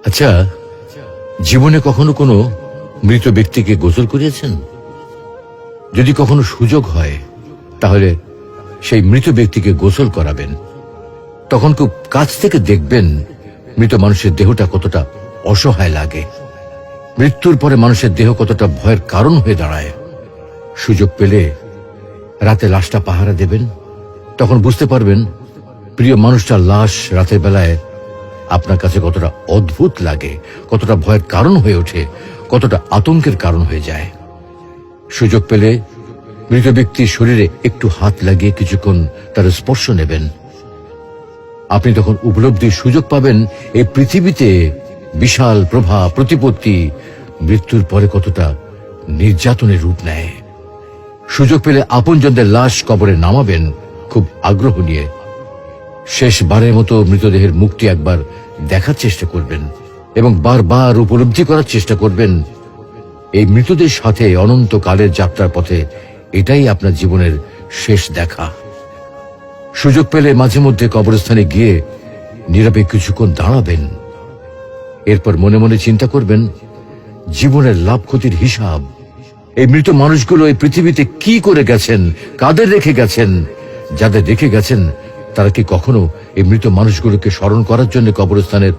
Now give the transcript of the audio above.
আচ্ছা, জীবনে কখনো কোনো মৃত ব্যক্তিকে গোসল করিয়েছেন? যদি কখনো সুযোগ হয় তাহলে সেই মৃত ব্যক্তিকে গোসল করাবেন। তখন খুব কাছ থেকে দেখবেন মৃত মানুষের দেহটা কতটা অসহায় লাগে, মৃত্যুর পরে মানুষের দেহ কতটা ভয়ের কারণ হয়ে দাঁড়ায়। সুযোগ পেলে রাতে লাশটা পাহারা দেবেন, তখন বুঝতে পারবেন প্রিয় মানুষটার লাশ রাতের বেলায় আপনার কাছে কতটা অদ্ভুত লাগে, কতটা ভয়ের কারণ হয়ে ওঠে, কতটা আতঙ্কের কারণ হয়ে যায়। সুযোগ পেলে মৃত ব্যক্তির শরীরে একটু হাত লাগিয়ে কিছুক্ষণ তার স্পর্শ নেবেন। আপনি তখন উপলব্ধির সুযোগ পাবেন এই পৃথিবীতে বিশাল প্রভাব প্রতিপত্তি মৃত্যুর পরে কতটা নির্যাতনের রূপ নেয়। সুযোগ পেলে আপনজনদের লাশ কবরে নামাবেন খুব আগ্রহ নিয়ে। শেষবারের মতো মৃতদেহের মুখটি একবার দেখার চেষ্টা করবেন এবং বারবার উপলব্ধি করার চেষ্টা করবেন এই মৃতদের সাথে অনন্তকালের যাত্রার পথে এটাই আপনার জীবনের শেষ দেখা। সুযোগ পেলে মাঝে মধ্যে কবরস্থানে গিয়ে নীরবে কিছুক্ষণ দাঁড়াবেন। এরপর মনে মনে চিন্তা করবেন জীবনের লাভ ক্ষতির হিসাব। এই মৃত মানুষগুলো এই পৃথিবীতে কি করে গেছেন, কাদের রেখে গেছেন, যাদের রেখে গেছেন তারা কি কখনো এই মৃত মানুষগুলোকে স্মরণ করার জন্য কবরস্থানের